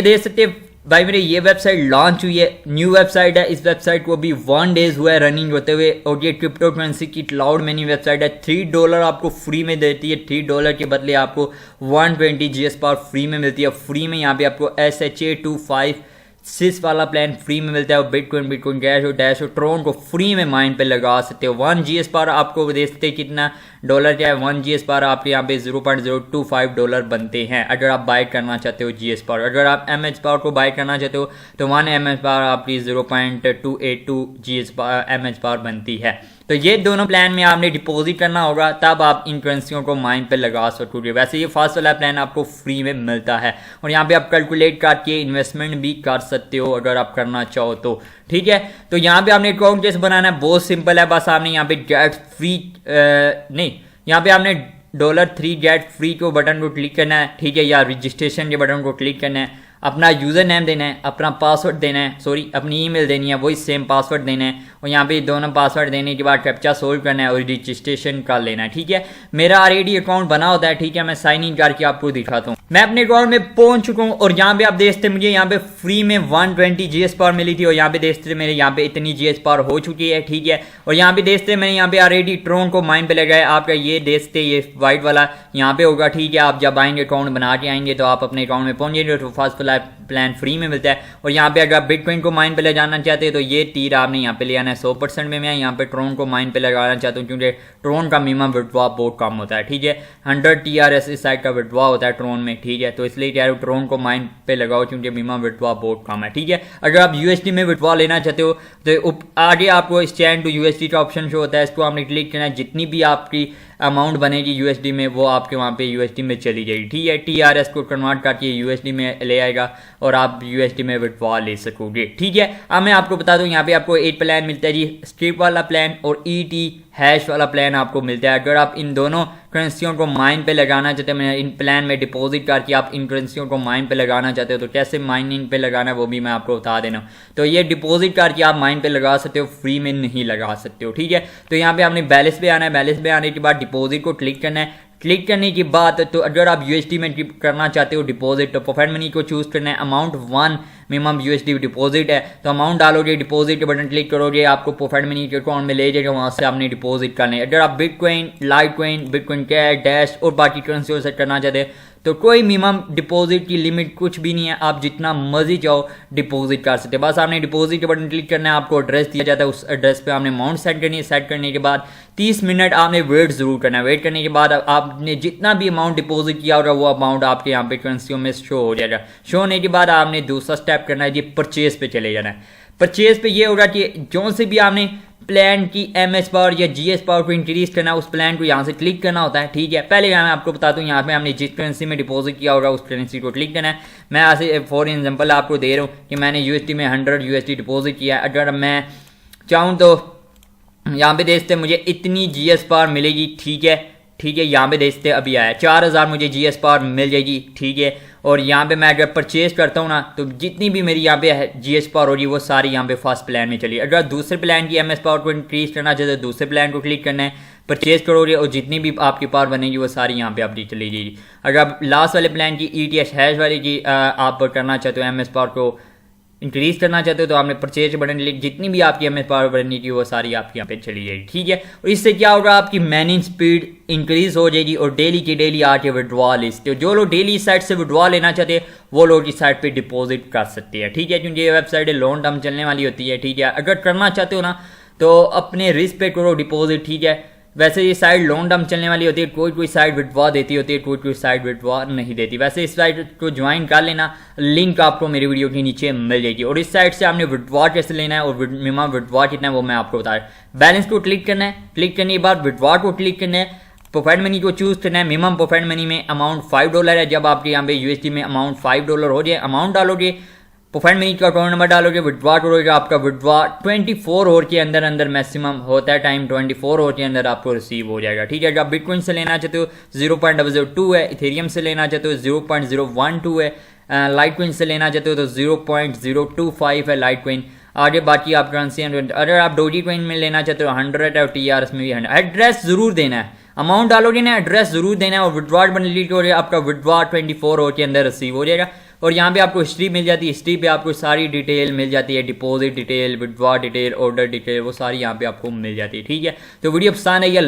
देख सकते हैं भाई मेरे ये वेबसाइट लॉन्च हुई है, न्यू वेबसाइट है। इस वेबसाइट को अभी 1 डेज हुआ है रनिंग होते हुए और ये क्रिप्टो करेंसी की क्लाउड मनी वेबसाइट है। $3 आपको फ्री में देती है। $3 के बदले आपको 120 GS पावर फ्री में मिलती है। फ्री में यहाँ पे आपको SHA-256 वाला प्लान फ्री में मिलता है और बिटकॉइन कैश और डैश और ट्रोन को फ्री में माइन पे लगा सकते हो। 1 GS पावर आपको दे सकते कितना डॉलर क्या है, 1 GS पावर आपके यहाँ पे $0.025 बनते हैं अगर आप बाय करना चाहते हो GS पावर। अगर आप MH पावर को बाय करना चाहते हो तो 1 MH पावर आपकी 0.282 GS MH पावर बनती है। तो ये दोनों प्लान में आपने डिपॉजिट करना होगा तब आप इन करेंसियों को माइन पे लगा सकोगे। वैसे ये फर्स्ट वाला प्लान आपको फ्री में मिलता है और यहाँ पे आप कैलकुलेट करके इन्वेस्टमेंट भी कर सकते हो अगर आप करना चाहो तो, ठीक है। तो यहाँ पे आपने अकाउंट कैसे बनाना है, बहुत सिंपल है। बस आपने यहाँ पे गेट फ्री यहाँ पे आपने $3 गेट फ्री को बटन को क्लिक करना है, ठीक है, या रजिस्ट्रेशन के बटन को क्लिक करना है। अपना यूज़र नेम देना है, अपना पासवर्ड देना है, अपनी ईमेल देनी है, वही सेम पासवर्ड देना है और यहाँ पे दोनों पासवर्ड देने के बाद कैप्चा सोल्व करना है और रजिस्ट्रेशन कर लेना है, ठीक है। मेरा ऑलरेडी अकाउंट बना होता है, ठीक है। मैं साइन इन करके आपको दिखाता हूँ। मैं अपने अकाउंट में पहुंच चुका हूँ और यहाँ पे आप देखते मुझे यहाँ पे फ्री में 120 GS पावर मिली थी और यहाँ पे देखते मेरे यहाँ पे इतनी GS पावर हो चुकी है, ठीक है। और यहाँ पे देखते मैंने यहाँ पे ऑलरेडी ट्रोन को माइन पे लगाया। आपका ये देखते ये वाइट वाला यहाँ पे होगा, ठीक है। आप जब आएंगे अकाउंट बना के आएंगे तो आप अपने अकाउंट में पहुंचेंगे तो फर्स्ट प्लान फ्री में मिलता है। और यहाँ पे अगर आप बिटकॉइन को माइन पे ले जाना चाहते हैं तो ये तीर आपने यहाँ पे ले आना है 100% में। मैं यहाँ पे ट्रोन को माइन पे लगाना चाहता हूँ क्योंकि ट्रोन का मिनिमम विड्रॉ बहुत कम होता है, ठीक है। 100 TRS इस साइड का विड्रॉ होता है ट्रोन में, ठीक है। तो इसलिए कह रहा हूँ ट्रोन को माइन पे लगाओ क्योंकि मिनिमम विड्रॉ बहुत कम है, ठीक है। अगर आप USD में विड्रॉ लेना चाहते हो तो आगे आपको एक्सचेंज टू USD का ऑप्शन शो होता है, इसको आपने क्लिक करना है। जितनी भी आपकी अमाउंट बनेगी USD में वो आपके वहाँ पे USD में चली जाएगी, ठीक है। TRS को कन्वर्ट करके USD में ले आएगा और आप USD में विड्रॉ ले सकोगे, ठीक है। अब मैं आपको बता दूं यहाँ पे आपको 8 प्लान मिलता है जी, स्ट्रिप वाला प्लान और ET हैश वाला प्लान आपको मिलता है। अगर आप इन दोनों करेंसियों को माइन पे लगाना चाहते हैं, इन प्लान में डिपॉजिट करके आप इन करेंसियों को माइन पे लगाना चाहते हो तो कैसे माइनिंग पे लगाना है वो भी मैं आपको बता देना। तो ये डिपॉजिट करके आप माइन पे लगा सकते हो, फ्री में नहीं लगा सकते हो, ठीक है। तो यहाँ पे आपने बैलेंस पे आना है, बैलेंस पे आने के बाद डिपॉजिट को क्लिक करना है। क्लिक करने के बाद तो अगर आप USD में करना चाहते हो डिपॉजिट तो प्रोफेट मनी को चूज करना है। अमाउंट 1 मिनिमम USD डिपॉजिट है तो अमाउंट डालोगे, डिपॉजिट के बटन क्लिक करोगे, आपको प्रोफेट मनी के अकाउंट में ले जाएगा, वहां से आपने डिपॉजिट करना है। अगर आप bitcoin, Litecoin, bitcoin cash, dash और बाकी करेंसी सेट करना चाहते हैं तो कोई मिनिमम डिपॉजिट की लिमिट कुछ भी नहीं है, आप जितना मर्जी चाहो डिपॉजिट कर सकते हैं। बस आपने डिपॉजिट के बटन क्लिक करना है, आपको एड्रेस दिया जाता है, उस एड्रेस पे आपने अमाउंट सेट करनी है। सेट करने के बाद 30 मिनट आपने वेट जरूर करना है। वेट करने के बाद आपने जितना भी अमाउंट डिपॉजिट किया होगा वो अमाउंट आपके यहाँ पे करेंसियों में शो हो जाएगा। शो होने के बाद आपने दूसरा स्टेप करना है जी, परचेज पे चले जाना है। परचेज पे ये होगा कि जो से भी आपने प्लान की MH पावर या GS पावर को इंक्रीज करना है उस प्लान को यहाँ से क्लिक करना होता है, ठीक है। पहले मैं आपको बता दूँ यहाँ पे हमने जिस करेंसी में डिपॉजिट किया होगा उस करेंसी को क्लिक करना है। मैं ऐसे फॉर एग्जांपल आपको दे रहा हूँ कि मैंने USD में 100 USD डिपॉजिट किया है। अगर मैं चाहूँ तो यहाँ पे देखते मुझे इतनी GS पावर मिलेगी, ठीक है, ठीक है। यहाँ पे देखते अभी आया 4000 मुझे GS पावर मिल जाएगी, ठीक है। और यहाँ पे मैं अगर परचेज करता हूँ ना तो जितनी भी मेरी यहाँ पे GS पावर होगी वो सारी यहाँ पे फर्स्ट प्लान में चली। अगर दूसरे प्लान की MS पावर को इंक्रीज करना चाहते तो दूसरे प्लान को क्लिक करना है, परचेज करोगे और जितनी भी आपकी पावर बनेगी वो सारी यहाँ पे आपकी चली जाएगी। अगर आप लास्ट वाले प्लान की ETH हैश वाले की आप करना चाहते हो, MS पावर को इंक्रीज करना चाहते हो तो आपने परचेज बटन क्लिक, जितनी भी आपकी MS पावर बनने की वो सारी आपकी यहाँ पे चली जाएगी, ठीक है। और इससे क्या होगा, आपकी मैनिंग स्पीड इंक्रीज हो जाएगी और डेली की डेली आके विड्रॉ ले सकते हो। जो लोग डेली इस साइट से विड्रॉ लेना चाहते हैं वो लोग इस साइट पे डिपॉजिट कर सकते हैं, ठीक है, क्योंकि ये वेबसाइट लॉन्ग टर्म चलने वाली होती है, ठीक है। अगर करना चाहते हो ना तो अपने रिस्क पे करो डिपॉजिट, ठीक है। वैसे ये साइट लॉन्ग टर्म चलने वाली होती है, कोई साइट विड्रॉ देती होती है, कोई साइट विड्रॉ नहीं देती। वैसे इस साइट को ज्वाइन कर लेना, लिंक आपको मेरी वीडियो के नीचे मिल जाएगी। और इस साइट से आपने विड्रॉ कैसे लेना है और मिनिमम विड्रॉ कितना है वो मैं आपको बता रहा हूँ। बैलेंस को क्लिक करना है, क्लिक करने के बाद विड्रॉ को क्लिक करना है, प्रोफेट मनी को चूज करना है। मिनिमम प्रोफेट मनी में अमाउंट $5 है। जब आपके यहाँ पे USD में अमाउंट $5 हो जाए, अमाउंट डालोगे, प्रोफेट मनी का अकाउंट नंबर डालोगे, विड्रॉ करोगे, आपका विड्रॉ 24 आवर के अंदर मैक्सिमम होता है टाइम, 24 आवर के अंदर आपको रिसीव हो जाएगा, ठीक है। अगर आप बिटकॉइन से लेना चाहते हो 0.002 है, इथेरियम से लेना चाहते हो 0.012 है, लाइटकॉइन से लेना चाहते हो तो 0.025 है लाइटकॉइन। आगे बाकी आप करेंसी, अगर आप डोजी कॉइन में लेना चाहते हो 100 है और TRS में भी 100। एड्रेस जरूर देना है, अमाउंट डालोगे ना एड्रेस जरूर देना है और विड्रॉ बटन क्लिक करोगे, आपका विड्रॉ 24 आवर के अंदर रिसीव हो जाएगा। और यहाँ पे आपको हिस्ट्री मिल जाती है। हिस्ट्री पे आपको सारी डिटेल मिल जाती है, deposit detail, withdraw detail, order detail, वो सारी यहाँ पे आपको मिल जाती है। ठीक है, तो वीडियो पसंद आई